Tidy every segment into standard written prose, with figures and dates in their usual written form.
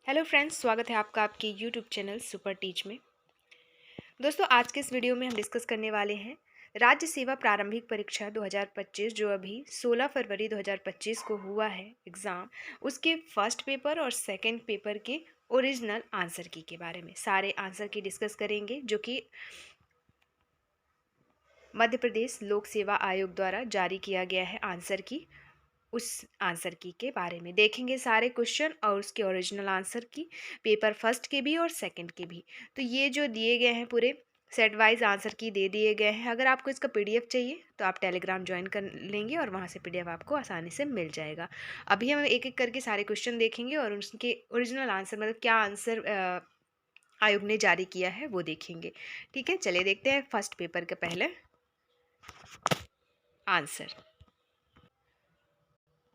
Hello friends, स्वागत है आपका आपके यूट्यूब चैनल सुपर टीच में। दोस्तों, आज के इस वीडियो में हम डिस्कस करने वाले हैं राज्य सेवा प्रारंभिक परीक्षा 2025 जो अभी 16 फरवरी 2025 को हुआ है एग्ज़ाम। उसके फर्स्ट पेपर और सेकंड पेपर के ओरिजिनल आंसर की के बारे में सारे आंसर की डिस्कस करेंगे, जो कि मध्य प्रदेश लोक सेवा आयोग द्वारा जारी किया गया है। आंसर की उस आंसर की के बारे में देखेंगे सारे क्वेश्चन और उसके ओरिजिनल आंसर की, पेपर फर्स्ट के भी और सेकंड के भी। तो ये जो दिए गए हैं पूरे सेट वाइज आंसर की दे दिए गए हैं। अगर आपको इसका पीडीएफ चाहिए तो आप टेलीग्राम ज्वाइन कर लेंगे और वहाँ से पीडीएफ आपको आसानी से मिल जाएगा। अभी हम एक एक करके सारे क्वेश्चन देखेंगे और उनके ओरिजिनल आंसर, मतलब क्या आंसर आयोग ने जारी किया है, वो देखेंगे। ठीक है, चलिए देखते हैं फर्स्ट पेपर के पहले आंसर।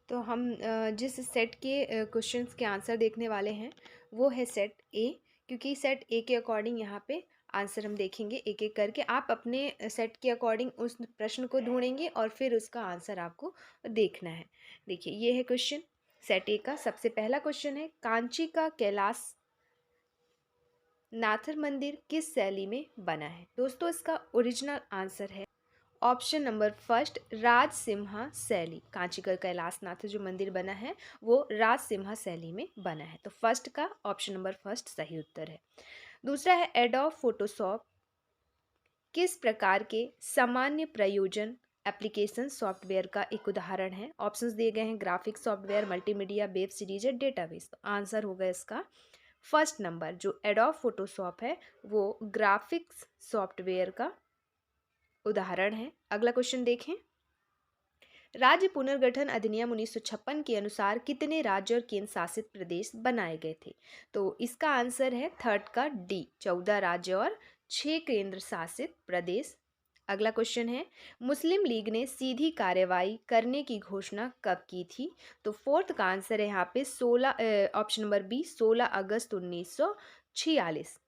तो हम जिस सेट के क्वेश्चंस के आंसर देखने वाले हैं वो है सेट ए, क्योंकि सेट ए के अकॉर्डिंग यहाँ पे आंसर हम देखेंगे एक एक करके। आप अपने सेट के अकॉर्डिंग उस प्रश्न को ढूंढेंगे और फिर उसका आंसर आपको देखना है। देखिए, ये है क्वेश्चन सेट ए का। सबसे पहला क्वेश्चन है, कांची का कैलाश नाथर मंदिर किस शैली में बना है? दोस्तों, इसका ओरिजिनल आंसर है ऑप्शन नंबर फर्स्ट, राजसिम्हा शैली। कांची का कैलाशनाथ जो मंदिर बना है वो राजसिम्हा शैली में बना है। तो फर्स्ट का ऑप्शन नंबर फर्स्ट सही उत्तर है। दूसरा है, एडोब फोटोशॉप किस प्रकार के सामान्य प्रयोजन एप्लीकेशन सॉफ्टवेयर का एक उदाहरण है? ऑप्शंस दिए गए हैं, graphic software, multimedia, web series या डेटाबेस। तो आंसर होगा इसका फर्स्ट नंबर, जो एडोब फोटोशॉप है वो ग्राफिक्स सॉफ्टवेयर का उदाहरण है। अगला क्वेश्चन देखें, राज्य पुनर्गठन अधिनियम 1956 के अनुसार कितने राज्य और केंद्र शासित प्रदेश बनाए गए थे? तो इसका आंसर है थर्ड का डी, 14 राज्य और 6 केंद्र शासित प्रदेश। अगला क्वेश्चन है, मुस्लिम लीग ने सीधी कार्रवाई करने की घोषणा कब की थी? तो फोर्थ का आंसर है यहाँ पे 16, ऑप्शन नंबर बी, 16 अगस्त 1946।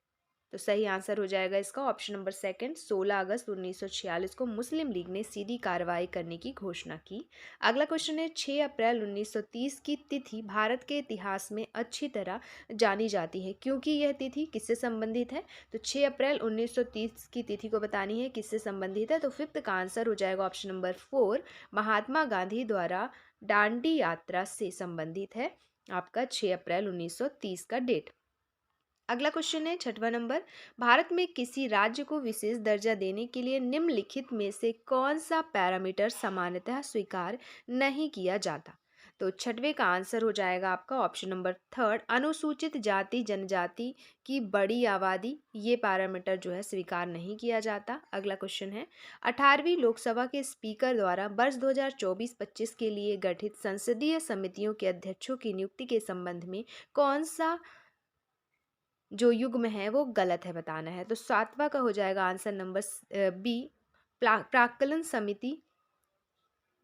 तो सही आंसर हो जाएगा इसका ऑप्शन नंबर सेकंड, 16 अगस्त 1946 को मुस्लिम लीग ने सीधी कार्रवाई करने की घोषणा की। अगला क्वेश्चन है, 6 अप्रैल 1930 की तिथि भारत के इतिहास में अच्छी तरह जानी जाती है, क्योंकि यह तिथि किससे संबंधित है? तो 6 अप्रैल 1930 की तिथि को बतानी है किससे संबंधित है। तो फिफ्थ का आंसर हो जाएगा ऑप्शन नंबर 4, महात्मा गांधी द्वारा दांडी यात्रा से संबंधित है आपका 6 अप्रैल 1930 का डेट। अगला क्वेश्चन है छठवां नंबर, भारत में किसी राज्य को विशेष दर्जा देने के लिए निम्नलिखित में से कौन सा पैरामीटर सामान्यतः स्वीकार नहीं किया जाता? तो छठवें का आंसर हो जाएगा आपका ऑप्शन नंबर थर्ड, अनुसूचित जाति जनजाति की बड़ी आबादी। ये पैरामीटर जो है स्वीकार नहीं किया जाता। अगला क्वेश्चन है, 18वीं लोकसभा के स्पीकर द्वारा वर्ष 2024-25 के लिए गठित संसदीय समितियों के अध्यक्षों की नियुक्ति के संबंध में कौन सा जो युग्म है वो गलत है, बताना है। तो सातवां का हो जाएगा आंसर नंबर बी, प्राक्कलन समिति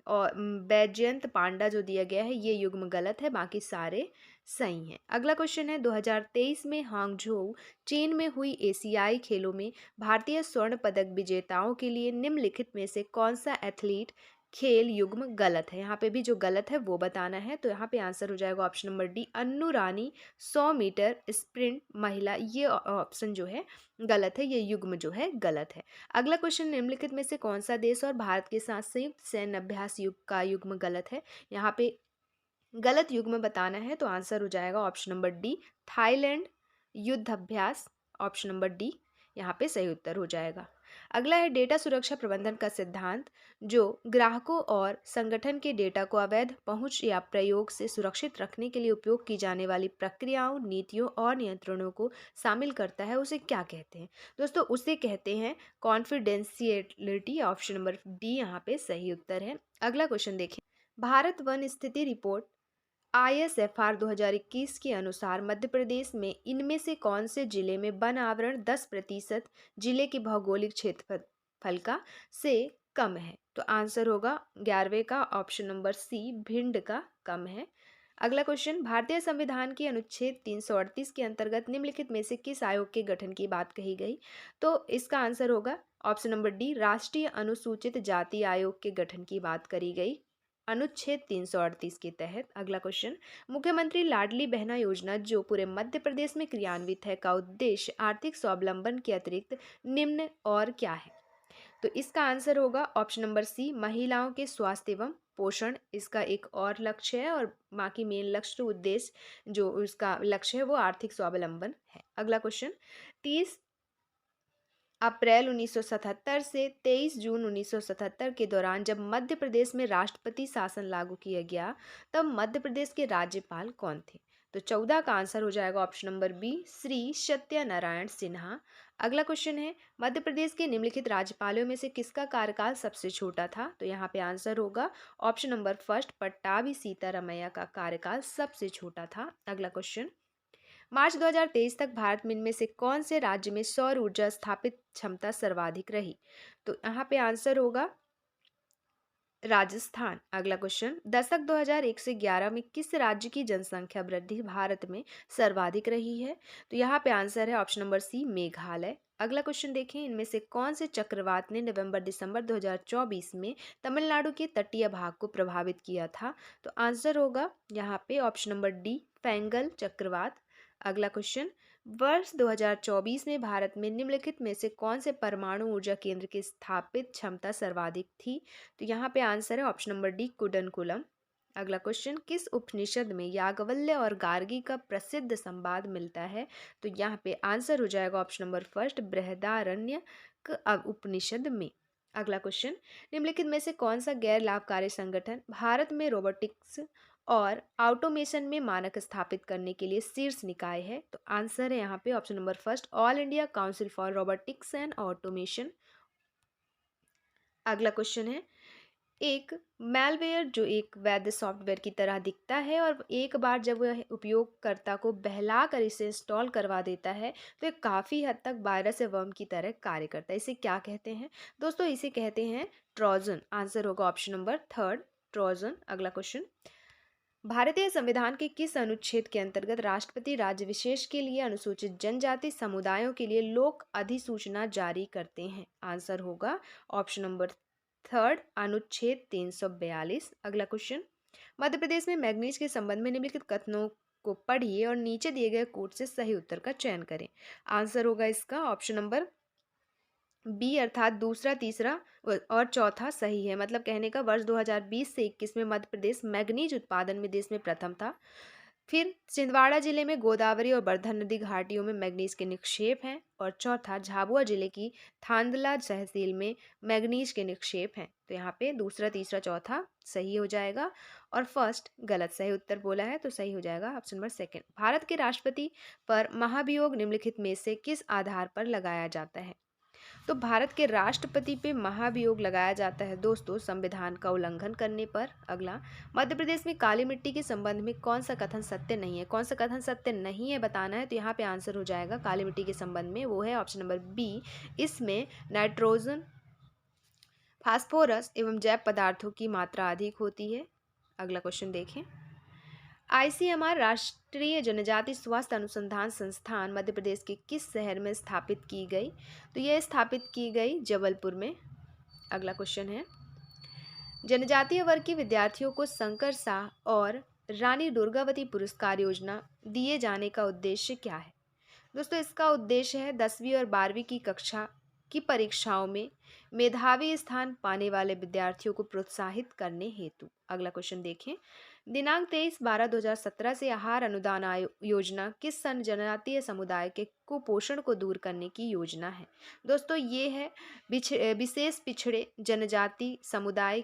और बैजयंत पांडा जो दिया गया है ये युग्म गलत है, बाकी सारे सही हैं। अगला क्वेश्चन है, 2023 में हांगझोउ चीन में हुई एशियाई खेलों में भारतीय स्वर्ण पदक विजेताओं के लिए निम्नलिखित में से कौन सा एथलीट खेल युग्म गलत है? यहाँ पे भी जो गलत है वो बताना है। तो यहाँ पे आंसर हो जाएगा ऑप्शन नंबर डी, अन्नू रानी 100 मीटर स्प्रिंट महिला। ये ऑप्शन जो है गलत है, ये युग्म जो है गलत है। अगला क्वेश्चन, निम्नलिखित में से कौन सा देश और भारत के साथ संयुक्त सैन्य अभ्यास युग का युग्म गलत है? यहाँ पे गलत युग्म बताना है। तो आंसर हो जाएगा ऑप्शन नंबर डी, थाईलैंड युद्ध अभ्यास। ऑप्शन नंबर डी यहाँ पे सही उत्तर हो जाएगा। अगला है, डेटा सुरक्षा प्रबंधन का सिद्धांत जो ग्राहकों और संगठन के डेटा को अवैध पहुंच या प्रयोग से सुरक्षित रखने के लिए उपयोग की जाने वाली प्रक्रियाओं, नीतियों और नियंत्रणों को शामिल करता है, उसे क्या कहते हैं? दोस्तों, उसे कहते हैं कॉन्फिडेंशियलिटी। ऑप्शन नंबर डी यहाँ पे सही उत्तर है। अगला क्वेश्चन देखें, भारत वन स्थिति रिपोर्ट ISFR 2021 के अनुसार मध्य प्रदेश में इनमें से कौन से जिले में वन आवरण 10% जिले के भौगोलिक क्षेत्रफल का से कम है? तो आंसर होगा 11वें का ऑप्शन नंबर सी, भिंड का कम है। अगला क्वेश्चन, भारतीय संविधान की अनुच्छेद 338 के अंतर्गत निम्नलिखित में से किस आयोग के गठन की बात कही गई? तो इसका आंसर होगा ऑप्शन नंबर डी, राष्ट्रीय अनुसूचित जाति आयोग के गठन की बात करी गई अनुच्छेद 338 के तहत। अगला क्वेश्चन, मुख्यमंत्री लाडली बहना योजना जो पूरे मध्य प्रदेश में क्रियान्वित है का उद्देश्य आर्थिक स्वावलंबन के अतिरिक्त निम्न और क्या है? तो इसका आंसर होगा ऑप्शन नंबर सी, महिलाओं के स्वास्थ्य एवं पोषण इसका एक और लक्ष्य है, और बाकी मेन लक्ष्य उद्देश्य जो उसका लक्ष्य है वो आर्थिक स्वावलंबन है। अगला क्वेश्चन, 30 अप्रैल 1977 से 23 जून 1977 के दौरान जब मध्य प्रदेश में राष्ट्रपति शासन लागू किया गया तब मध्य प्रदेश के राज्यपाल कौन थे? तो 14 का आंसर हो जाएगा option number B, Shri Satyanarayan Sinha. अगला क्वेश्चन है, मध्य प्रदेश के निम्नलिखित राज्यपालों में से किसका कार्यकाल सबसे छोटा था? तो यहाँ पे आंसर होगा option number first, Pattabhi Sitaramayya का कार्यकाल सबसे छोटा था। अगला क्वेश्चन, मार्च 2023 तक भारत में इनमें से कौन से राज्य में सौर ऊर्जा स्थापित क्षमता सर्वाधिक रही? तो यहाँ पे आंसर होगा राजस्थान। अगला क्वेश्चन, दशक 2001 से 11 में किस राज्य की जनसंख्या वृद्धि भारत में सर्वाधिक रही है? तो यहाँ पे आंसर है ऑप्शन नंबर सी, मेघालय। अगला क्वेश्चन देखें, इनमें से कौन से चक्रवात ने नवंबर दिसंबर 2024 में तमिलनाडु के तटीय भाग को प्रभावित किया था? तो आंसर होगा यहाँ पे ऑप्शन नंबर डी, फेंगल चक्रवात। अगला क्वेश्चन, वर्ष 2024 में भारत में निम्नलिखित में से कौन से परमाणु ऊर्जा केंद्र की स्थापित क्षमता सर्वाधिक थी? तो यहाँ पे आंसर है ऑप्शन नंबर डी, कुडनकुलम। अगला क्वेश्चन, किस उपनिषद में याज्ञवल्क्य और गार्गी का प्रसिद्ध संवाद मिलता है? तो यहाँ पे आंसर हो जाएगा option number first, Brihadaranyaka Upanishad में। अगला क्वेश्चन, निम्नलिखित में से कौन सा गैर लाभकारी संगठन भारत में रोबोटिक्स और ऑटोमेशन में मानक स्थापित करने के लिए शीर्ष निकाय है? तो आंसर है यहाँ पे option number first, all India council for robotics and automation. अगला क्वेश्चन है, एक मैलवेयर जो एक वैध सॉफ्टवेयर की तरह दिखता है और एक बार जब वह उपयोगकर्ता को बहला कर इसे इंस्टॉल करवा देता है तो ये काफ़ी हद तक वायरस या वर्म की तरह कार्य करता है, इसे क्या कहते हैं? दोस्तों इसे कहते हैं ट्रोजन। आंसर होगा ऑप्शन नंबर थर्ड, ट्रोजन। अगला क्वेश्चन, भारतीय संविधान के किस अनुच्छेद के अंतर्गत राष्ट्रपति राज्य विशेष के लिए अनुसूचित जनजाति समुदायों के लिए लोक अधिसूचना जारी करते हैं? आंसर होगा ऑप्शन नंबर थर्ड, अनुच्छेद 342। अगला क्वेश्चन, मध्य प्रदेश में मैग्नीज के संबंध में निम्नलिखित कथनों को पढ़िए और नीचे दिए गए कोट से सही उत्तर का चयन करें। आंसर होगा इसका ऑप्शन नंबर बी, अर्थात दूसरा, तीसरा और चौथा सही है। मतलब कहने का वर्ष 2020 से 21 में मध्य प्रदेश मैग्नीज उत्पादन में देश में प्रथम था। फिर छिंदवाड़ा जिले में गोदावरी और बरधन नदी घाटियों में मैग्नीज के निक्षेप हैं, और चौथा झाबुआ जिले की थांदला तहसील में मैग्नीज के निक्षेप हैं। तो यहाँ पे दूसरा, तीसरा, चौथा सही हो जाएगा और फर्स्ट गलत। सही उत्तर बोला है तो सही हो जाएगा ऑप्शन नंबर सेकंड। भारत के राष्ट्रपति पर महाभियोग निम्नलिखित में से किस आधार पर लगाया जाता है? तो भारत के राष्ट्रपति पे महाभियोग लगाया जाता है दोस्तों संविधान का उल्लंघन करने पर। अगला, मध्य प्रदेश में काली मिट्टी के संबंध में कौन सा कथन सत्य नहीं है? कौन सा कथन सत्य नहीं है बताना है, तो यहाँ पे आंसर हो जाएगा काली मिट्टी के संबंध में, वो है ऑप्शन नंबर बी, इसमें नाइट्रोजन, फास्फोरस एवं जैव पदार्थों की मात्रा अधिक होती है। अगला क्वेश्चन देखें, ICMR राष्ट्रीय जनजाति स्वास्थ्य अनुसंधान संस्थान मध्य प्रदेश के किस शहर में स्थापित की गई? तो यह स्थापित की गई जबलपुर में। अगला क्वेश्चन है, जनजातीय वर्ग के विद्यार्थियों को शंकर शाह और रानी दुर्गावती पुरस्कार योजना दिए जाने का उद्देश्य क्या है? दोस्तों इसका उद्देश्य है 10वीं और 12वीं की कक्षा की परीक्षाओं में मेधावी स्थान पाने वाले विद्यार्थियों को प्रोत्साहित करने हेतु। अगला क्वेश्चन देखें, दिनांक 23/12/2017 से आहार अनुदान योजना किस जनजातीय समुदाय के कुपोषण को दूर करने की योजना है? दोस्तों ये है विशेष पिछड़े जनजाति समुदाय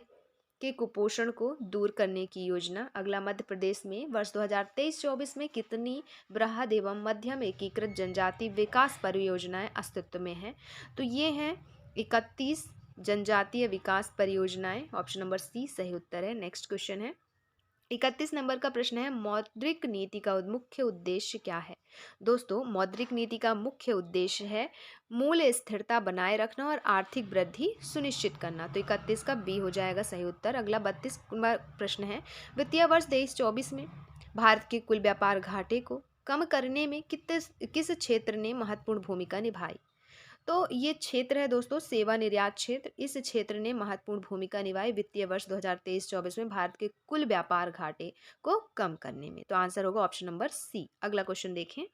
के कुपोषण को दूर करने की योजना। अगला, मध्य प्रदेश में वर्ष 2023-24 में कितनी बृहद एवं मध्यम एकीकृत जनजाति विकास परियोजनाएं अस्तित्व में हैं? तो ये हैं 31 जनजातीय विकास परियोजनाएं। ऑप्शन नंबर सी सही उत्तर है। नेक्स्ट क्वेश्चन है, 31 नंबर का प्रश्न है, मौद्रिक नीति का मुख्य उद्देश्य क्या है? दोस्तों मौद्रिक नीति का मुख्य उद्देश्य है मूल्य स्थिरता बनाए रखना और आर्थिक वृद्धि सुनिश्चित करना। तो 31 का बी हो जाएगा सही उत्तर। अगला 32 प्रश्न है, वित्तीय वर्ष 23-24 में भारत के कुल व्यापार घाटे को कम करने में किस क्षेत्र ने महत्वपूर्ण भूमिका निभाई? तो ये क्षेत्र है दोस्तों सेवा निर्यात क्षेत्र। इस क्षेत्र ने महत्वपूर्ण भूमिका निभाई वित्तीय वर्ष 2023-24 में भारत के कुल व्यापार घाटे को कम करने में। तो आंसर होगा ऑप्शन नंबर सी। अगला क्वेश्चन देखें,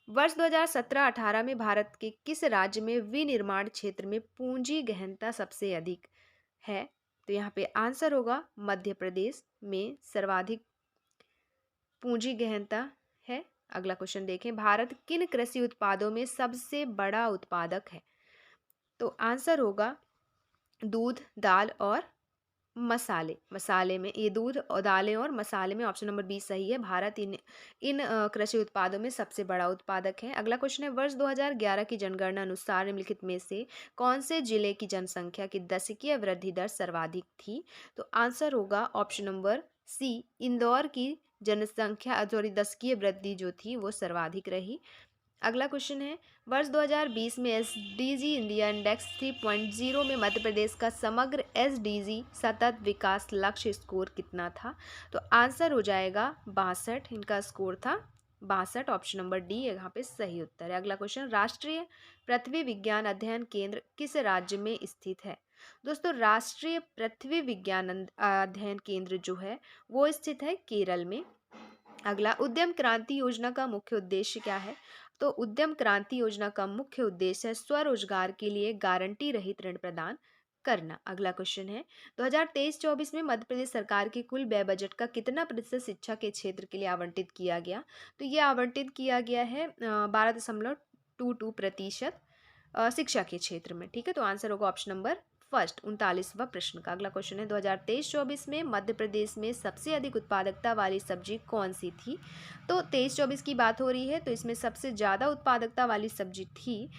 वर्ष 2017-18 में भारत के किस राज्य में विनिर्माण क्षेत्र में पूंजी गहनता सबसे अधिक है? तो यहाँ पे आंसर होगा मध्य प्रदेश में सर्वाधिक पूंजी गहनता है। अगला क्वेश्चन देखें, भारत किन कृषि उत्पादों में सबसे बड़ा उत्पादक है? तो आंसर होगा दूध, दाल और मसाले। मसाले में ये दूध और दालें और मसाले में ऑप्शन नंबर बी सही है। भारत इन इन कृषि उत्पादों में सबसे बड़ा उत्पादक है। अगला क्वेश्चन है, वर्ष 2011 की जनगणना अनुसार निम्नलिखित में से कौन से जिले की जनसंख्या की दशकीय वृद्धि दर सर्वाधिक थी? तो आंसर होगा ऑप्शन नंबर सी, इंदौर की जनसंख्या दशकीय वृद्धि जो थी वो सर्वाधिक रही। अगला क्वेश्चन है, वर्ष 2020 में एसडीजी इंडिया इंडेक्स 3.0 में मध्य प्रदेश का समग्र एसडीजी सतत विकास लक्ष्य स्कोर कितना था? तो आंसर हो जाएगा 62। इनका स्कोर था 62। ऑप्शन नंबर डी यहाँ पे सही उत्तर है। अगला क्वेश्चन, राष्ट्रीय पृथ्वी विज्ञान अध्ययन केंद्र किस राज्य में स्थित है? दोस्तों राष्ट्रीय पृथ्वी विज्ञान अध्ययन केंद्र जो है वो स्थित है केरल में। अगला, उद्यम क्रांति योजना का मुख्य उद्देश्य क्या है? तो उद्यम क्रांति योजना का मुख्य उद्देश्य है स्वरोजगार के लिए गारंटी रहित ऋण प्रदान करना। अगला क्वेश्चन है, 2023-24 में मध्य प्रदेश सरकार के कुल व्यय बजट का कितना प्रतिशत शिक्षा के क्षेत्र के लिए आवंटित किया गया? तो ये आवंटित किया गया है 12.22% शिक्षा के क्षेत्र में। ठीक है, तो आंसर होगा ऑप्शन नंबर फर्स्ट 39वां प्रश्न का। अगला क्वेश्चन है, 2023-24 में मध्य प्रदेश में सबसे अधिक उत्पादकता वाली सब्जी कौन सी थी? तो 23-24 की बात हो रही है, तो इसमें सबसे ज़्यादा उत्पादकता वाली सब्जी थी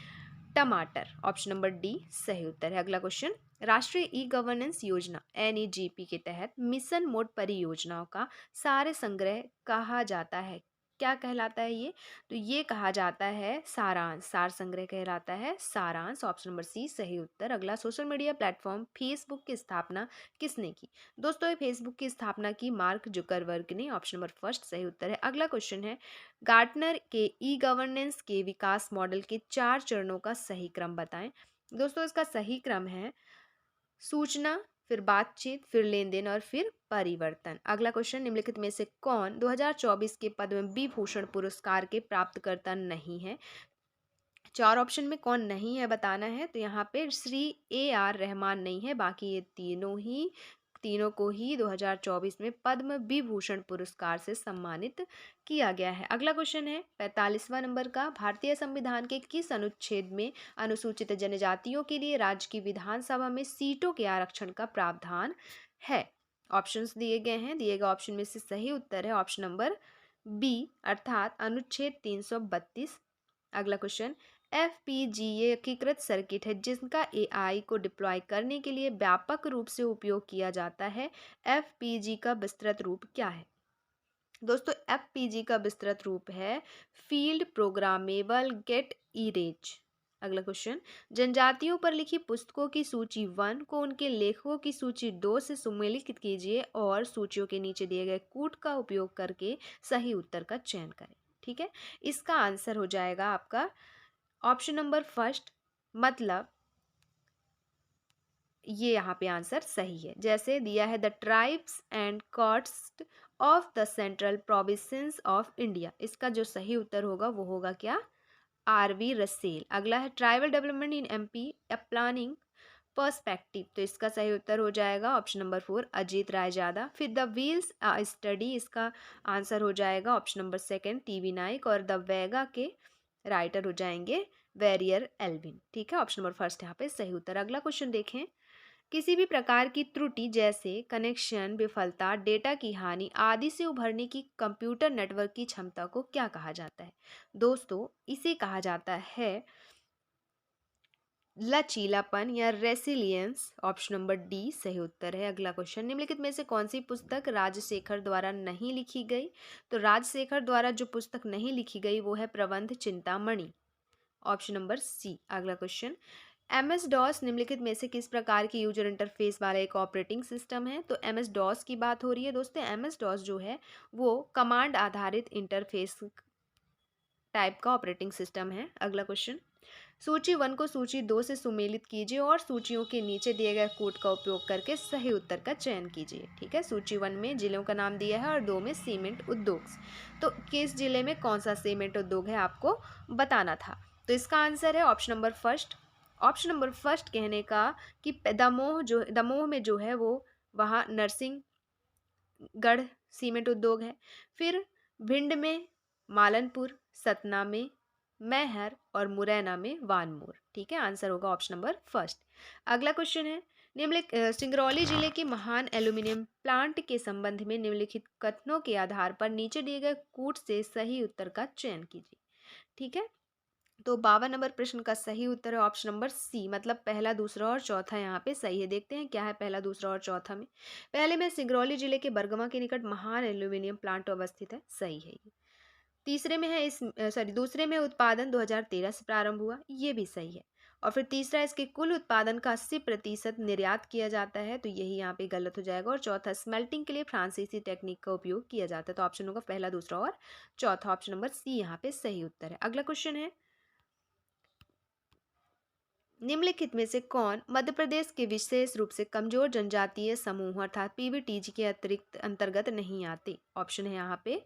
टमाटर। ऑप्शन नंबर डी सही उत्तर है। अगला क्वेश्चन, राष्ट्रीय ई गवर्नेंस योजना NEGP के तहत मिशन मोड परियोजनाओं का सार संग्रह कहा जाता है, क्या कहलाता है ये? तो ये कहा जाता है सारांश, सार संग्रह कहलाता है सारांश। ऑप्शन नंबर सी सही उत्तर। अगला, सोशल मीडिया प्लेटफॉर्म फेसबुक की स्थापना किसने की? दोस्तों ये फेसबुक की स्थापना की मार्क जुकरबर्ग ने। ऑप्शन नंबर फर्स्ट सही उत्तर है। अगला क्वेश्चन है, गार्टनर के ई गवर्नेंस के विकास मॉडल के 4 चरणों का सही क्रम बताएं। दोस्तों इसका सही क्रम है सूचना, फिर बातचीत, फिर लेन देन और फिर परिवर्तन। अगला क्वेश्चन, निम्नलिखित में से कौन 2024 के पद्म विभूषण पुरस्कार के प्राप्तकर्ता नहीं है? 4 ऑप्शन में कौन नहीं है बताना है। तो यहाँ पे श्री AR रहमान नहीं है, बाकी ये तीनों को ही 2024 में पद्म विभूषण पुरस्कार से सम्मानित किया गया है। अगला क्वेश्चन है 45वां नंबर का, भारतीय संविधान के किस अनुच्छेद में अनुसूचित जनजातियों के लिए राज्य की विधानसभा में सीटों के आरक्षण का प्रावधान है? ऑप्शंस दिए गए हैं, दिए गए ऑप्शन में से सही उत्तर है ऑप्शन नंबर बी अर्थात अनुच्छेद 332। अगला क्वेश्चन, FPGA एकीकृत सर्किट है जिसका AI को डिप्लॉय करने के लिए व्यापक रूप से उपयोग किया जाता है। FPG का विस्तृत रूप क्या है? दोस्तों FPG का विस्तृत रूप है फील्ड प्रोग्रामेबल गेट इरेज। अगला क्वेश्चन, जनजातियों पर लिखी पुस्तकों की सूची 1 को उनके लेखकों की सूची 2 से सम्मिलित कीजिए और सूचियों के नीचे दिए गए कूट का उपयोग करके सही उत्तर का चयन करें। ठीक है, इसका आंसर हो जाएगा आपका ऑप्शन नंबर फर्स्ट, मतलब ये यहाँ पे आंसर सही है। जैसे दिया है, the tribes and caste of the central provinces of India, इसका जो सही उत्तर होगा वो होगा क्या? RV Russell. अगला है, tribal development in MP a planning perspective, तो इसका सही उत्तर हो जाएगा ऑप्शन नंबर 4 अजीत राय ज्यादा। फिर द व्हील्स स्टडी, इसका आंसर हो जाएगा option number second TB Naik. और द वेगा के राइटर हो जाएंगे वेरियर एल्विन। ठीक है, ऑप्शन नंबर फर्स्ट यहाँ पे सही उत्तर। अगला क्वेश्चन देखें, किसी भी प्रकार की त्रुटि जैसे कनेक्शन विफलता, डेटा की हानि आदि से उभरने की कंप्यूटर नेटवर्क की क्षमता को क्या कहा जाता है? दोस्तों इसे कहा जाता है लचीलापन या रेसिलियंस। ऑप्शन नंबर डी सही उत्तर है। अगला क्वेश्चन, निम्नलिखित में से कौन सी पुस्तक राजशेखर द्वारा नहीं लिखी गई? तो राजशेखर द्वारा जो पुस्तक नहीं लिखी गई वो है प्रबंध चिंतामणि। ऑप्शन नंबर सी। अगला क्वेश्चन, MS-DOS निम्नलिखित में से किस प्रकार की यूजर इंटरफेस वाला एक ऑपरेटिंग सिस्टम है? तो MS-DOS की बात हो रही है दोस्तों। MS-DOS जो है वो कमांड आधारित इंटरफेस टाइप का ऑपरेटिंग सिस्टम है। अगला क्वेश्चन, सूची 1 को सूची 2 से सुमेलित कीजिए और सूचियों के नीचे दिए गए कोड का उपयोग करके सही उत्तर का चयन कीजिए। ठीक है, सूची 1 में जिलों का नाम दिया है और 2 में सीमेंट उद्योग। तो किस जिले में कौन सा सीमेंट उद्योग है आपको बताना था। तो इसका आंसर है option number first. Option number first कहने का कि दमोह में जो है वो वहाँ नरसिंहगढ़ सीमेंट उद्योग है। फिर भिंड में मालनपुर, सतना में मैहर और मुरैना में वानमोर। ठीक है, आंसर होगा ऑप्शन नंबर फर्स्ट। अगला क्वेश्चन है, सिंगरौली जिले के महान एल्यूमिनियम प्लांट के संबंध में निम्नलिखित कथनों के आधार पर नीचे दिए गए कूट से सही उत्तर का चयन कीजिए। ठीक है, तो 52 नंबर प्रश्न का सही उत्तर है ऑप्शन नंबर सी, मतलब पहला, दूसरा और चौथा यहाँ पे सही है। देखते हैं क्या है पहला, दूसरा और चौथा में। पहले में सिंगरौली जिले के बरगमा के निकट महान एल्यूमिनियम प्लांट अवस्थित है, सही है ये। तीसरे में है दूसरे में उत्पादन 2013 से प्रारंभ हुआ, ये भी सही है। और फिर तीसरा, इसके कुल उत्पादन का 80% निर्यात किया जाता है, तो यही यहाँ पे गलत हो जाएगा। और चौथा, स्मेल्टिंग के लिए फ्रांसीसी टेक्निक का उपयोग किया जाता है। तो ऑप्शन होगा पहला, दूसरा और चौथा, ऑप्शन नंबर सी यहाँ पे सही उत्तर है। अगला क्वेश्चन है, निम्नलिखित में से कौन मध्य प्रदेश के विशेष रूप से कमजोर जनजातीय समूह अर्थात पीवीटीजी के अतिरिक्त अंतर्गत नहीं आते। ऑप्शन है यहाँ पे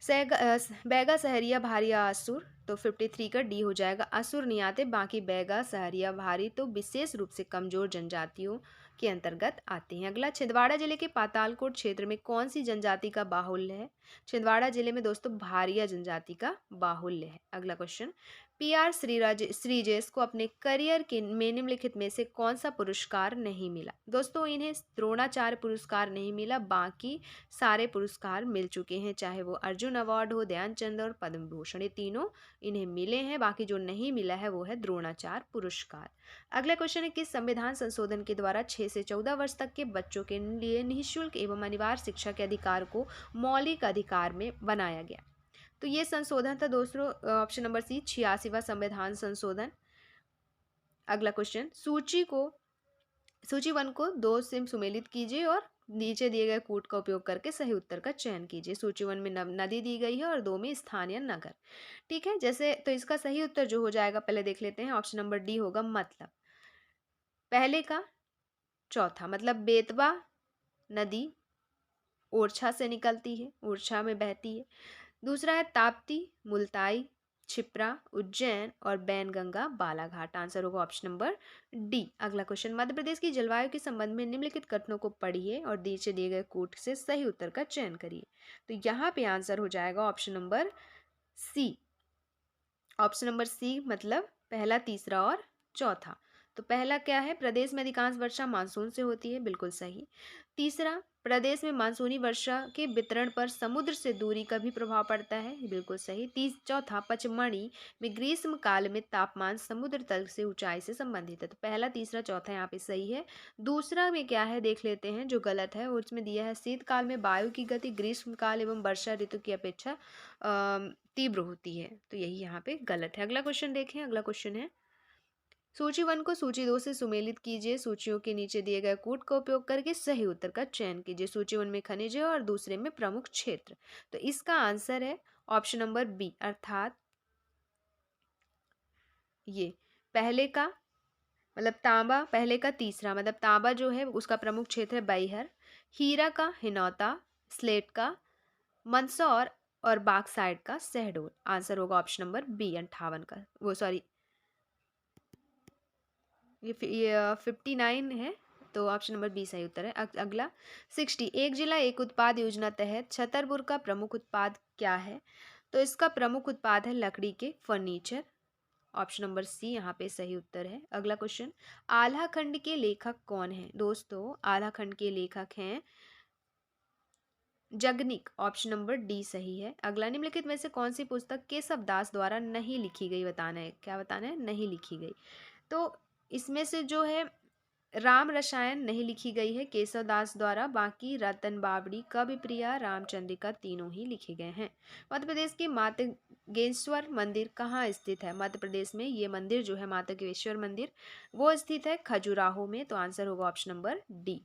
बैगा, सहरिया, भारिया, असुर। तो 53 का डी हो जाएगा, असुर नहीं आते, बाकी बैगा, सहरिया, भारी तो विशेष रूप से कमजोर जनजातियों के अंतर्गत आते हैं। अगला, छिंदवाड़ा जिले के पातालकोट क्षेत्र में कौन सी जनजाति का बाहुल्य है। छिंदवाड़ा जिले में दोस्तों भारिया जनजाति का बाहुल्य है। अगला क्वेश्चन, पीआर श्रीजेश को अपने करियर के में निम्नलिखित में से कौन सा पुरस्कार नहीं मिला। दोस्तों इन्हें द्रोणाचार्य पुरस्कार नहीं मिला, बाकी सारे पुरस्कार मिल चुके हैं, चाहे वो अर्जुन अवार्ड हो, ध्यानचंद और पद्म भूषण, ये तीनों इन्हें मिले हैं। बाकी जो नहीं मिला है वो है द्रोणाचार्य पुरस्कार। अगला क्वेश्चन है, किस संविधान संशोधन के द्वारा 6 से 14 वर्ष तक के बच्चों के लिए निःशुल्क एवं अनिवार्य शिक्षा के अधिकार को मौलिक अधिकार में बनाया गया। तो ये संशोधन था दोस्तों ऑप्शन नंबर सी, 86वां संविधान संशोधन। अगला क्वेश्चन, सूची 1 को 2 से सुमेलित कीजिए और नीचे दिए गए कूट का उपयोग करके सही उत्तर का चयन कीजिए। सूची 1 में नदी दी गई है और 2 में स्थान या नगर। ठीक है, जैसे तो इसका सही उत्तर जो हो जाएगा पहले देख लेते हैं, ऑप्शन नंबर डी होगा, मतलब पहले का चौथा, मतलब बेतवा नदी ओरछा से निकलती है, ओरछा में बहती है। दूसरा है ताप्ती, मुल्ताई, छिप्रा, उज्जैन और बैनगंगा, बालाघाट। आंसर होगा ऑप्शन नंबर डी। अगला क्वेश्चन, मध्य प्रदेश की जलवायु के संबंध में निम्नलिखित कथनों को पढ़िए और नीचे दिए गए कोट से सही उत्तर का चयन करिए। तो यहाँ पे आंसर हो जाएगा option number C. Option number C मतलब पहला, तीसरा और चौथा। तो पहला क्या है, प्रदेश में अधिकांश वर्षा मानसून से होती है, बिल्कुल सही। तीसरा, प्रदेश में मानसूनी वर्षा के वितरण पर समुद्र से दूरी का भी प्रभाव पड़ता है, बिल्कुल सही। चौथा, पचमढ़ी में ग्रीष्म काल में तापमान समुद्र तल से ऊंचाई से संबंधित है। तो पहला, तीसरा, चौथा यहाँ पे सही है। दूसरा में क्या है देख लेते हैं, जो गलत है उसमें दिया है, शीतकाल में वायु की गति ग्रीष्म काल एवं वर्षा ऋतु की अपेक्षा तीव्र होती है, तो यही यहाँ पे गलत है। अगला क्वेश्चन देखें, अगला क्वेश्चन है, सूची 1 को सूची 2 से सुमेलित कीजिए, सूचियों के नीचे दिए गए कूट का उपयोग करके सही उत्तर का चयन कीजिए। सूची 1 में खनिज है और दूसरे में प्रमुख क्षेत्र। तो इसका आंसर है ऑप्शन नंबर बी, अर्थात ये पहले का मतलब तांबा, पहले का तीसरा मतलब तांबा जो है उसका प्रमुख क्षेत्र है बैहर, हीरा का हिनौता, स्लेट का मंदसौर और बाक्साइड का शहडोल। आंसर होगा ऑप्शन नंबर बी, 58 का, वो सॉरी ये 59 है, तो ऑप्शन नंबर बी सही उत्तर है। अगला 60, एक जिला एक उत्पाद योजना तहत छतरपुर का प्रमुख उत्पाद क्या है। तो इसका प्रमुख उत्पाद है लकड़ी के फर्नीचर। ऑप्शन नंबर सी यहाँ पे सही उत्तर है। अगला क्वेश्चन, आल्हा खंड के लेखक कौन है। दोस्तों आल्हा खंड के लेखक हैं जगनिक। ऑप्शन नंबर डी सही है। अगला, निम्नलिखित में से कौन सी पुस्तक केशव दास द्वारा नहीं लिखी गई, बताना है, क्या बताना है, नहीं लिखी गई। तो इसमें से जो है राम रसायन नहीं लिखी गई है केशव दास द्वारा, बाकी रतन बावड़ी, कवि प्रिया, रामचंद्रिका तीनों ही लिखे गए हैं। मध्य प्रदेश के मातंगेश्वर मंदिर कहाँ स्थित है। मध्य प्रदेश में ये मंदिर जो है मातंगेश्वर मंदिर वो स्थित है खजुराहो में। तो आंसर होगा ऑप्शन नंबर डी।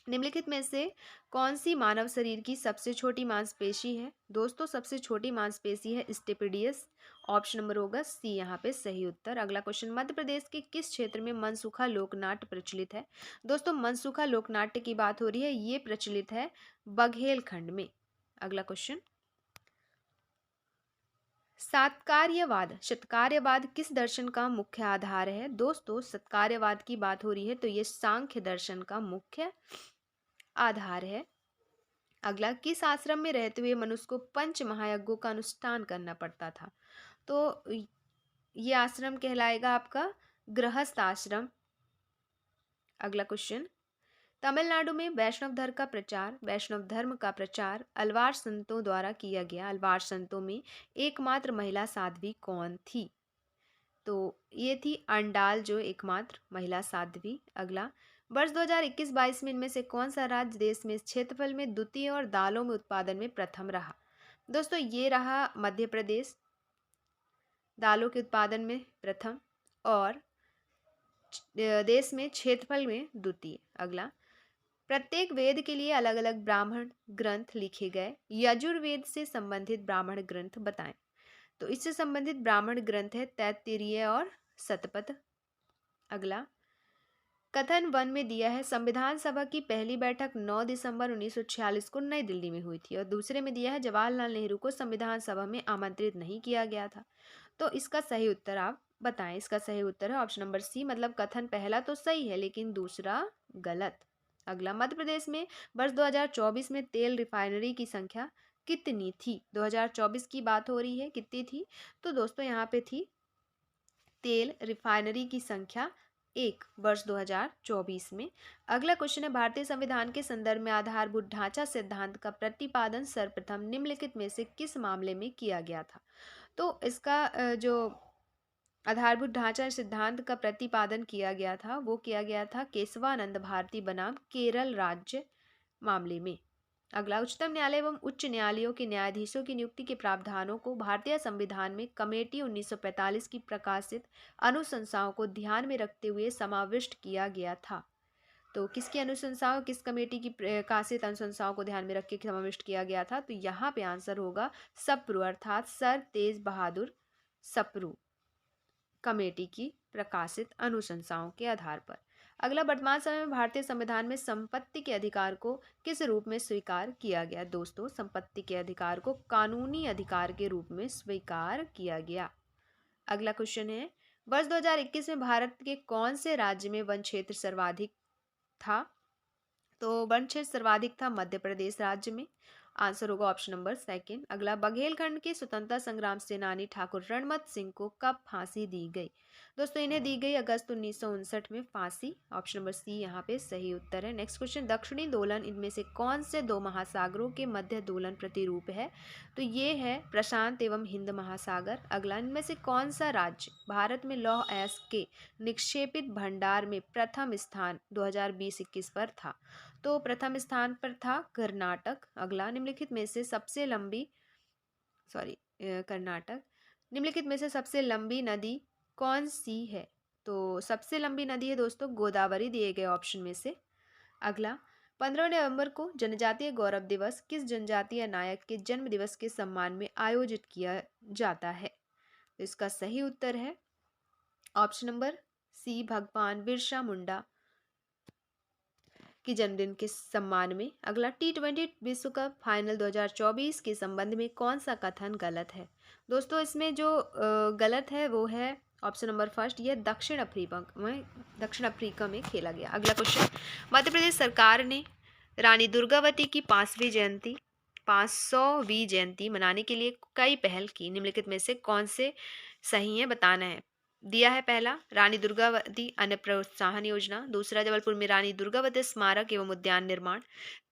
निम्नलिखित में से कौन सी मानव शरीर की सबसे छोटी मांसपेशी है? दोस्तों सबसे छोटी मांसपेशी है स्टेपिडियस। ऑप्शन नंबर होगा सी यहाँ पे सही उत्तर। अगला क्वेश्चन, मध्य प्रदेश के किस क्षेत्र में मनसुखा लोकनाट्य प्रचलित है? दोस्तों मनसुखा लोकनाट्य की बात हो रही है, ये प्रचलित है बघेलखंड में। अगला क्वेश्चन, सत्कार्यवाद सत्कार्यवाद किस दर्शन का मुख्य आधार है? दोस्तों सत्कार्यवाद की बात हो रही है तो ये सांख्य दर्शन का मुख्य आधार है। अगला, किस आश्रम में रहते हुए मनुष्य को पंच महायज्ञों का अनुष्ठान करना पड़ता था? तो ये आश्रम कहलाएगा आपका गृहस्थ आश्रम। अगला क्वेश्चन, तमिलनाडु में वैष्णव धर्म का प्रचार अलवार संतों द्वारा किया गया। अलवार संतों में एकमात्र महिला साध्वी कौन थी? तो ये थी अंडाल, जो एकमात्र महिला साध्वी। अगला, वर्ष 2021-22 में इनमें से कौन सा राज्य देश में क्षेत्रफल में द्वितीय और दालों में उत्पादन में प्रथम रहा? दोस्तों ये रहा मध्य प्रदेश, दालों के उत्पादन में प्रथम और देश में क्षेत्रफल में द्वितीय। अगला, प्रत्येक वेद के लिए अलग अलग ब्राह्मण ग्रंथ लिखे गए। यजुर्वेद से संबंधित ब्राह्मण ग्रंथ बताएं। तो इससे संबंधित ब्राह्मण ग्रंथ है तैत्तिरीय और शतपथ। अगला, कथन 1 में दिया है संविधान सभा की पहली बैठक 9 दिसंबर 1946 को नई दिल्ली में हुई थी, और दूसरे में दिया है जवाहरलाल नेहरू को संविधान सभा में आमंत्रित नहीं किया गया था। तो इसका सही उत्तर आप बताएं। इसका सही उत्तर है ऑप्शन नंबर सी, मतलब कथन पहला तो सही है लेकिन दूसरा गलत। अगला, मध्य प्रदेश में वर्ष 2024 में तेल रिफाइनरी की संख्या कितनी थी? 2024 की बात हो रही है, कितनी थी? तो दोस्तों यहाँ पे थी तेल रिफाइनरी की संख्या 1 वर्ष 2024 में। अगला क्वेश्चन है, भारतीय संविधान के संदर्भ में आधारभूत ढांचा सिद्धांत का प्रतिपादन सर्वप्रथम निम्नलिखित में से किस मामले में किया गया था? तो इसका जो आधारभूत ढांचा सिद्धांत का प्रतिपादन किया गया था वो किया गया था केशवानंद भारती बनाम केरल राज्य मामले में। अगला, उच्चतम न्यायालय एवं उच्च न्यायालयों के न्यायाधीशों की नियुक्ति के प्रावधानों को भारतीय संविधान में कमेटी 1945 की प्रकाशित अनुशंसाओं को ध्यान में रखते हुए समाविष्ट किया गया था। तो किसकी अनुशंसाओं, किस कमेटी की प्रकाशित अनुशंसाओं को ध्यान में रख के समाविष्ट किया गया था? तो यहाँ पे आंसर होगा सप्रू, अर्थात सर तेज बहादुर सप्रू कमेटी की प्रकाशित अनुशंसाओं के आधार पर। अगला, वर्तमान समय में भारतीय संविधान में संपत्ति के अधिकार को किस रूप में स्वीकार किया गया? दोस्तों संपत्ति के अधिकार को कानूनी अधिकार के रूप में स्वीकार किया गया। अगला क्वेश्चन है, वर्ष 2021 में भारत के कौन से राज्य में वन क्षेत्र सर्वाधिक था? तो वन क्षेत्र सर्वाधिक था मध्य प्रदेश राज्य में। आंसर होगा ऑप्शन नंबर सेकंड। अगला, बघेलखंड के स्वतंत्रता संग्राम सेनानी ठाकुर रणमत सिंह को कब फांसी दी गई? दोस्तों इन्हें दी गई अगस्त 1959 में फांसी। ऑप्शन नंबर सी यहाँ पे सही उत्तर है। नेक्स्ट क्वेश्चन, दक्षिणी दोलन इनमें से कौन से दो महासागरों के मध्य दोलन प्रतिरूप है? तो ये है प्रशांत एवं हिंद महासागर। अगला, इनमें से कौन सा राज्य भारत में लौह अयस्क के निक्षेपित भंडार में प्रथम स्थान 2020-21 पर था? तो प्रथम स्थान पर था कर्नाटक। अगला, निम्नलिखित में से सबसे लंबी कर्नाटक, निम्नलिखित में से सबसे लंबी नदी कौन सी है? तो सबसे लंबी नदी है दोस्तों गोदावरी, दिए गए ऑप्शन में से। अगला, 15 नवंबर को जनजातीय गौरव दिवस किस जनजातीय नायक के जन्म दिवस के सम्मान में आयोजित किया जाता है? तो इसका सही उत्तर है ऑप्शन नंबर सी, भगवान बिरसा मुंडा की जन्मदिन के सम्मान में। अगला, T20 विश्व कप फाइनल 2024 के संबंध में कौन सा कथन गलत है? दोस्तों इसमें जो गलत है वो है ऑप्शन नंबर फर्स्ट, यह दक्षिण अफ्रीका में खेला गया। अगला क्वेश्चन, मध्य प्रदेश सरकार ने रानी दुर्गावती की 500वीं जयंती मनाने के लिए कई पहल की। निम्नलिखित में से कौन से सही है बताना है। दिया है पहला, रानी दुर्गावती अन्न प्रोत्साहन योजना। दूसरा, जबलपुर में रानी दुर्गावती स्मारक एवं उद्यान निर्माण।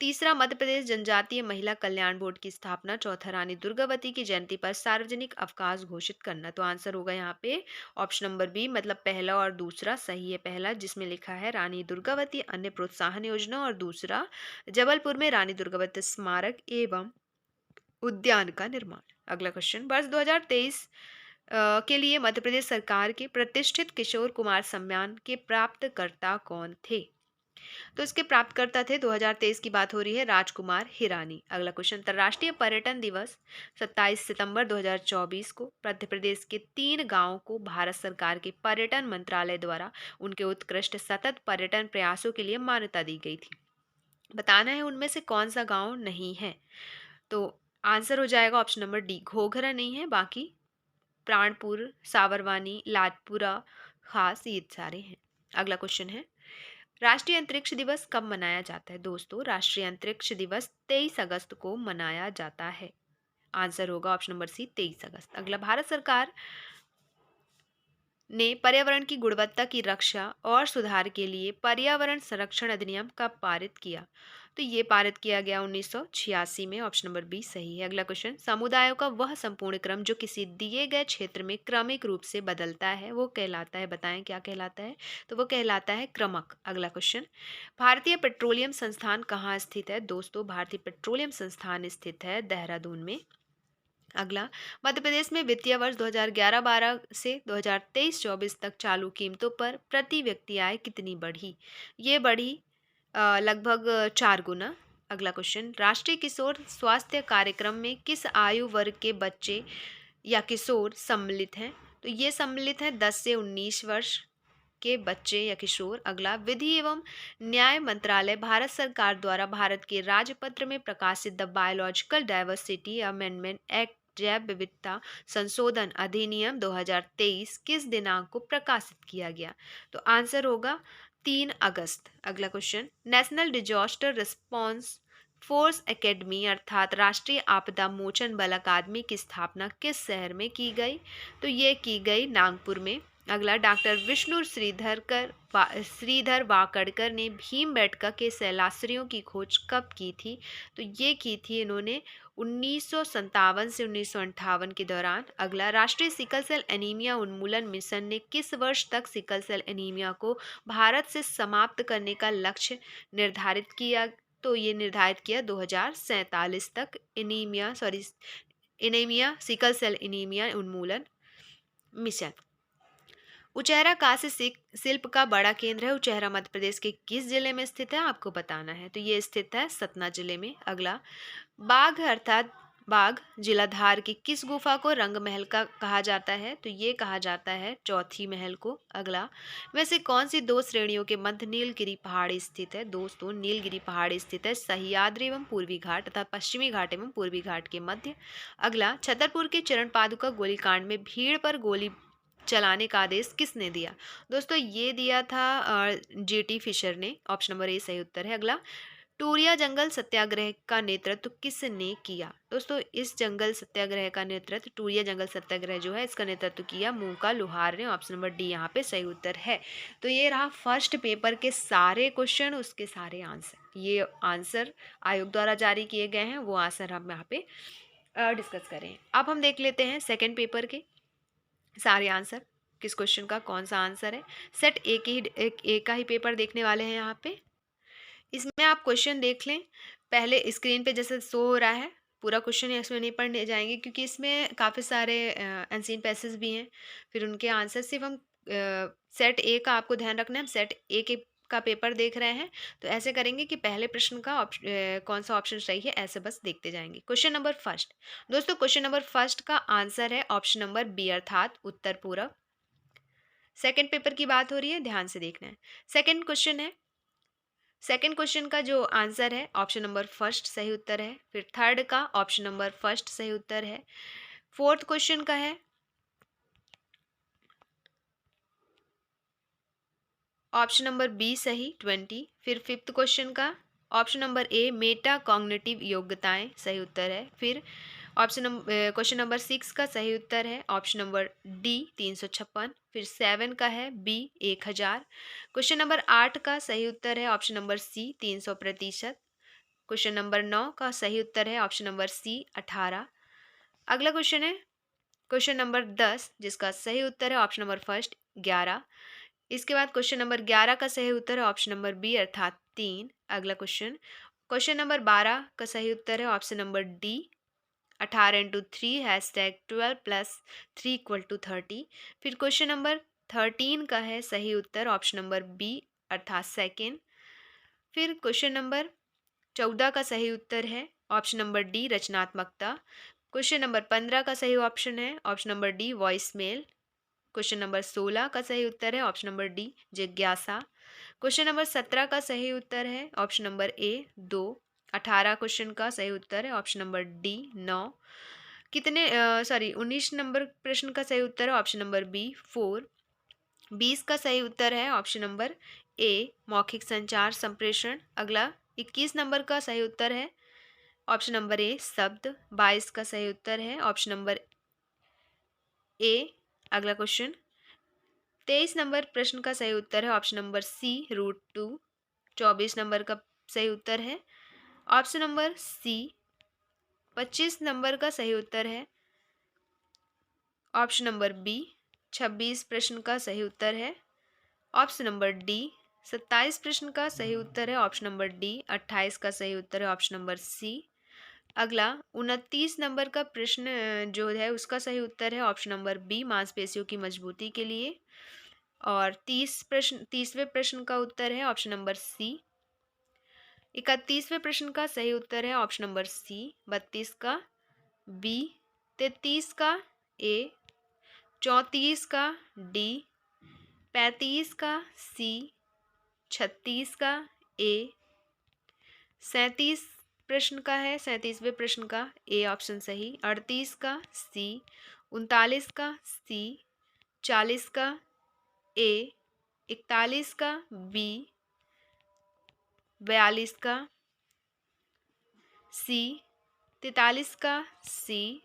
तीसरा, मध्य प्रदेश जनजातीय महिला कल्याण बोर्ड की स्थापना। चौथा, रानी दुर्गावती की जयंती पर सार्वजनिक अवकाश घोषित करना। तो आंसर होगा यहाँ पे ऑप्शन नंबर बी, मतलब पहला और दूसरा सही है। पहला जिसमें लिखा है रानी दुर्गावती अन्न प्रोत्साहन योजना, और दूसरा जबलपुर में रानी दुर्गावती स्मारक एवं उद्यान का निर्माण। अगला क्वेश्चन, वर्ष 2023 के लिए मध्य प्रदेश सरकार के प्रतिष्ठित किशोर कुमार सम्मान के प्राप्तकर्ता कौन थे? तो इसके प्राप्तकर्ता थे 2023 की बात हो रही है राजकुमार हिरानी। अगला क्वेश्चन, अंतर्राष्ट्रीय पर्यटन दिवस 27 सितंबर 2024 को मध्य प्रदेश के 3 गांवों को भारत सरकार के पर्यटन मंत्रालय द्वारा उनके उत्कृष्ट सतत पर्यटन प्रयासों के लिए मान्यता दी गई थी। बताना है उनमें से कौन सा गांव नहीं है। तो आंसर हो जाएगा ऑप्शन नंबर डी, घोघरा नहीं है, बाकी प्राणपुर, साबरवानी, लाजपुरा खास ये सारे हैं। अगला क्वेश्चन है, राष्ट्रीय अंतरिक्ष दिवस कब मनाया जाता है। दोस्तों, राष्ट्रीय अंतरिक्ष दिवस 23 अगस्त को मनाया जाता है। आंसर होगा ऑप्शन नंबर सी, 23 अगस्त। अगला, भारत सरकार ने पर्यावरण की गुणवत्ता की रक्षा और सुधार के लिए पर्यावरण संरक्षण अधिनियम कब पारित किया। तो ये पारित किया गया 1986 में। ऑप्शन नंबर बी सही है। अगला क्वेश्चन, समुदायों का वह संपूर्ण क्रम जो किसी दिए गए क्षेत्र में क्रमिक रूप से बदलता है वो कहलाता है। बताएं क्या कहलाता है। तो वो कहलाता है क्रमक। अगला क्वेश्चन, भारतीय पेट्रोलियम संस्थान कहाँ स्थित है। दोस्तों, भारतीय पेट्रोलियम संस्थान स्थित है देहरादून में। अगला, मध्य प्रदेश में वित्तीय वर्ष 2011-12 से 2023-24 तक चालू कीमतों पर प्रति व्यक्ति आय कितनी बढ़ी। ये बढ़ी लगभग 4 गुना। अगला क्वेश्चन, राष्ट्रीय किशोर स्वास्थ्य कार्यक्रम में किस आयु वर्ग के बच्चे या किशोर सम्मिलित हैं। तो ये सम्मिलित हैं 10 से 19 वर्ष के बच्चे या किशोर। अगला, विधि एवं न्याय मंत्रालय भारत सरकार द्वारा भारत के राजपत्र में प्रकाशित the biological diversity amendment act जैव विविधता संशोधन अधिनियम 2023 किस दिनांक को प्रकाशित किया गया। तो आंसर होगा 3 अगस्त। अगला question, national disaster response force academy अर्थात राष्ट्रीय आपदा मोचन बल अकादमी की स्थापना किस शहर में की गई। तो ये की गई नागपुर में। अगला, डॉक्टर विष्णु श्रीधर वाकड़कर ने भीमबेटका के शैलाश्रियों की खोज कब की थी। तो ये की थी इन्होंने 1957 से 1958 के दौरान। अगला, राष्ट्रीय सिकल सेल एनीमिया उन्मूलन मिशन ने किस वर्ष तक सिकल सेल एनीमिया को भारत से समाप्त करने का लक्ष्य निर्धारित किया। तो ये निर्धारित किया 2047 तक एनीमिया सिकल सेल एनीमिया उन्मूलन मिशन। उचेहरा कांस्य शिल्प का बड़ा केंद्र है। उचेहरा मध्य प्रदेश के किस जिले में स्थित है, आपको बताना है। तो ये स्थित है सतना जिले में। अगला, बाघ अर्थात बाघ जिला धार की किस गुफा को रंग महल का कहा जाता है। तो ये कहा जाता है चौथी महल को। अगला, वैसे कौन सी 2 श्रेणियों के मध्य नीलगिरी पहाड़ी स्थित है। दोस्तों, नीलगिरी पहाड़ी स्थित है सह्याद्री एवं पूर्वी घाट तथा पश्चिमी घाट एवं पूर्वी घाट के मध्य। अगला, छतरपुर के चरण पादुका गोलीकांड में भीड़ पर गोली चलाने का आदेश किसने दिया। दोस्तों, ये दिया था जीटी फिशर ने। ऑप्शन नंबर ए सही उत्तर है। अगला, टूरिया जंगल सत्याग्रह का नेतृत्व किसने किया। दोस्तों, इस जंगल सत्याग्रह का नेतृत्व टूरिया जंगल सत्याग्रह जो है इसका नेतृत्व किया मूका लुहार ने। ऑप्शन नंबर डी यहाँ पे सही उत्तर है। तो ये रहा फर्स्ट पेपर के सारे क्वेश्चन, उसके सारे आंसर। ये आंसर आयोग द्वारा जारी किए गए हैं, वो आंसर हम यहाँ पे डिस्कस करें। अब हम देख लेते हैं सेकेंड पेपर के सारे आंसर, किस क्वेश्चन का कौन सा आंसर है। सेट ए का ही पेपर देखने वाले हैं यहाँ पे। इसमें आप क्वेश्चन देख लें, पहले स्क्रीन पे जैसे शो हो रहा है। पूरा क्वेश्चन इसमें नहीं पढ़ने जाएंगे क्योंकि इसमें काफ़ी सारे अनसीन पैसेज भी हैं, फिर उनके आंसर सिर्फ हम सेट ए का आपको ध्यान रखना है। हम सेट ए के का पेपर देख रहे हैं, तो ऐसे करेंगे कि पहले प्रश्न का कौन सा ऑप्शन सही है ऐसे बस देखते जाएंगे। क्वेश्चन नंबर फर्स्ट, दोस्तों क्वेश्चन नंबर फर्स्ट का आंसर है ऑप्शन नंबर बी अर्थात उत्तर पूरब। सेकंड पेपर की बात हो रही है, ध्यान से देखना है। सेकंड क्वेश्चन है, सेकंड क्वेश्चन का जो आंसर है ऑप्शन नंबर फर्स्ट सही उत्तर है। फिर थर्ड का ऑप्शन नंबर फर्स्ट सही उत्तर है। फोर्थ क्वेश्चन का है ऑप्शन नंबर बी सही 20। फिर फिफ्थ क्वेश्चन का option number A metacognitive योग्यताएं सही उत्तर है। फिर क्वेश्चन नंबर 6 का सही उत्तर है ऑप्शन नंबर डी 356। फिर 7 का है बी 1000। क्वेश्चन नंबर 8 का सही उत्तर है option number C 300%। Question number 9 का सही उत्तर है ऑप्शन नंबर सी 18। अगला क्वेश्चन है क्वेश्चन नंबर 10 जिसका सही उत्तर है ऑप्शन नंबर फर्स्ट 11। इसके बाद क्वेश्चन नंबर 11 का सही उत्तर है ऑप्शन नंबर बी अर्थात 3। अगला क्वेश्चन क्वेश्चन नंबर 12 का सही उत्तर है ऑप्शन नंबर डी 18 × 3 #12 + 3 = 30। फिर क्वेश्चन नंबर 13 का है सही उत्तर ऑप्शन नंबर बी अर्थात सेकेंड। फिर क्वेश्चन नंबर 14 का सही उत्तर है ऑप्शन नंबर डी रचनात्मकता। क्वेश्चन नंबर 15 का सही ऑप्शन है option number D voice mail. Question number 16 का सही उत्तर है ऑप्शन नंबर डी जिज्ञासा। क्वेश्चन नंबर 17 का सही उत्तर है ऑप्शन नंबर ए 2। 18 क्वेश्चन का सही उत्तर है ऑप्शन नंबर डी 9। 19 नंबर प्रश्न का सही उत्तर है ऑप्शन नंबर बी 4। 20 का सही उत्तर है ऑप्शन नंबर ए मौखिक संचार संप्रेषण। अगला 21 नंबर का सही उत्तर है ऑप्शन नंबर ए शब्द। 22 का सही उत्तर है ऑप्शन नंबर ए। अगला क्वेश्चन 23 नंबर प्रश्न का सही उत्तर है ऑप्शन नंबर सी √2। 24 नंबर का सही उत्तर है ऑप्शन नंबर सी। 25 नंबर का सही उत्तर है ऑप्शन नंबर बी। 26 प्रश्न का सही उत्तर है ऑप्शन नंबर डी। 27 प्रश्न का सही उत्तर है ऑप्शन नंबर डी। 28 का सही उत्तर है ऑप्शन नंबर सी। अगला 29 नंबर का प्रश्न जो है उसका सही उत्तर है ऑप्शन नंबर बी मांसपेशियों की मजबूती के लिए। और 30वें प्रश्न का उत्तर है ऑप्शन नंबर सी। 31वें प्रश्न का सही उत्तर है ऑप्शन नंबर सी। 32 का बी। 33 का ए। 34 का डी। 35 का सी। 36 का ए। 37 प्रश्न का है 37वें प्रश्न का ए ऑप्शन सही। 38 का सी। 39 का सी। 40 का ए। 41 का बी। 42 का सी। 43 का सी।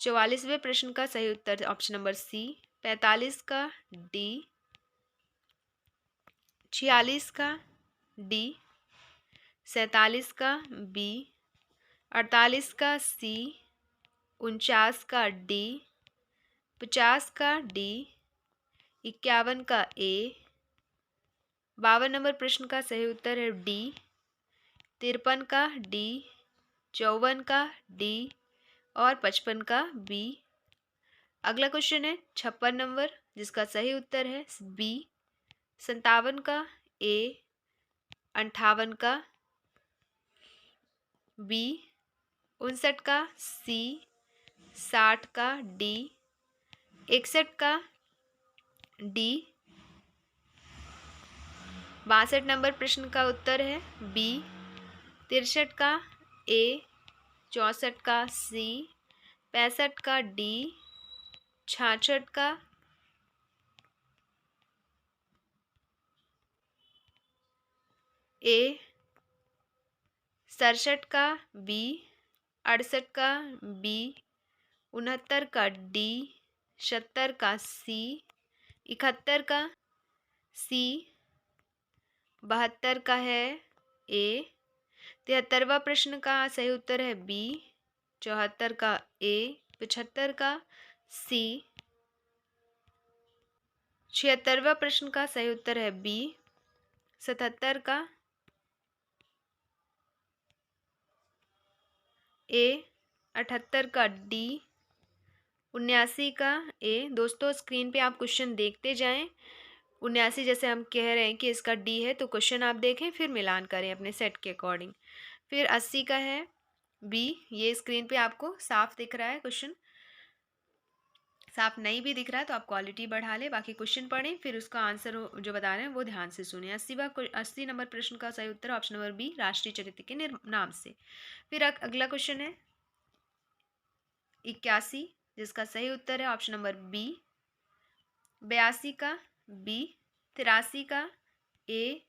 44वें प्रश्न का सही उत्तर ऑप्शन नंबर सी। 45 का डी। 46 का डी। 47 का बी। 48 का सी। 49 का डी। 50 का डी। 51 का ए। 52 नंबर प्रश्न का सही उत्तर है डी। 53 का डी। 54 का डी और 55 का बी। अगला क्वेश्चन है 56 नंबर जिसका सही उत्तर है बी। 57 का ए। 58 का बी। 59 का सी। 60 का डी। 61 का डी। 62 नंबर प्रश्न का उत्तर है बी। 63 का ए। 64 का सी। 65 का डी। 66 का ए। 67 का बी। 68 का बी। 69 का डी। 70 का सी। 71 का सी। 72 का है ए। 73वां प्रश्न का सही उत्तर है बी। 74 का ए। 75 का सी। 76वां प्रश्न का सही उत्तर है बी। 77 का ए। 78 का डी। 79 का ए। दोस्तों स्क्रीन पे आप क्वेश्चन देखते जाएं। 79 जैसे हम कह रहे हैं कि इसका डी है तो क्वेश्चन आप देखें फिर मिलान करें अपने सेट के अकॉर्डिंग। फिर 80 का है बी। ये स्क्रीन पे आपको साफ दिख रहा है क्वेश्चन। साफ नहीं भी दिख रहा है तो आप क्वालिटी बढ़ा लें। बाकी क्वेश्चन पढ़ें फिर उसका आंसर जो बता रहे हैं वो ध्यान से सुने। 80 नंबर प्रश्न का सही उत्तर ऑप्शन नंबर बी राष्ट्रीय चरित्र के नाम से। फिर अगला क्वेश्चन है 81 जिसका सही उत्तर है ऑप्शन नंबर बी। 82 का बी। 83 का ए।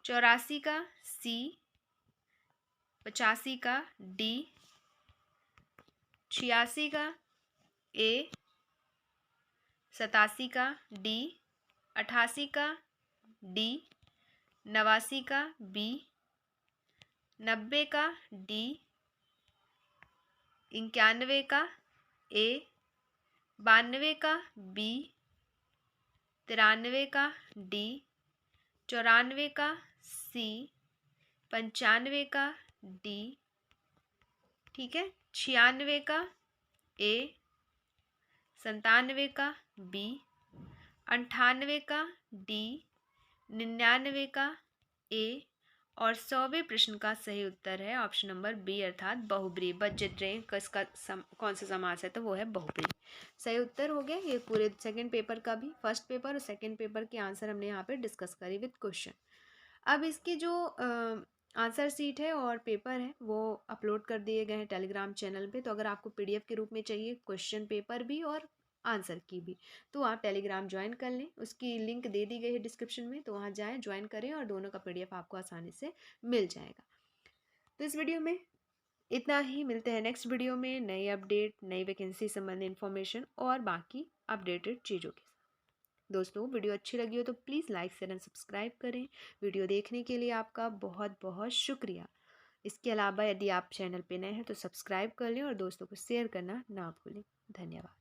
84 का सी। 85 का डी। 86 का ए। 87 का डी। 88 का डी। 89 का बी। 90 का डी। 91 का ए। 92 का बी। 93 का डी। 94 का सी। 95 का डी। ठीक है। 96 का ए। 97 का बी। 98 का डी। 99 का ए और 100वें प्रश्न का सही उत्तर है ऑप्शन नंबर बी अर्थात बहुब्रीहि। बजट रहे किसका कौन सा समास है, तो वो है बहुब्रीहि। सही उत्तर हो गया। ये पूरे सेकंड पेपर का भी, फर्स्ट पेपर और सेकंड पेपर के आंसर हमने यहाँ पे डिस्कस करी विद क्वेश्चन। अब इसकी जो आंसर सीट है और पेपर है वो अपलोड कर दिए गए हैं टेलीग्राम चैनल पे। तो अगर आपको पीडीएफ के रूप में चाहिए क्वेश्चन पेपर भी और आंसर की भी, तो आप टेलीग्राम ज्वाइन कर लें। उसकी लिंक दे दी गई है डिस्क्रिप्शन में, तो वहाँ जाएं, ज्वाइन करें और दोनों का पीडीएफ आपको आसानी से मिल जाएगा। तो इस वीडियो में इतना ही। मिलते हैं नेक्स्ट वीडियो में नई अपडेट, नई वैकेंसी संबंधी इन्फॉर्मेशन और बाकी अपडेटेड चीज़ों के साथ। दोस्तों वीडियो अच्छी लगी हो तो please like share and subscribe करें। वीडियो देखने के लिए आपका बहुत बहुत शुक्रिया। इसके अलावा यदि आप चैनल पे नए हैं तो सब्सक्राइब कर लें और दोस्तों को शेयर करना ना भूलें। धन्यवाद।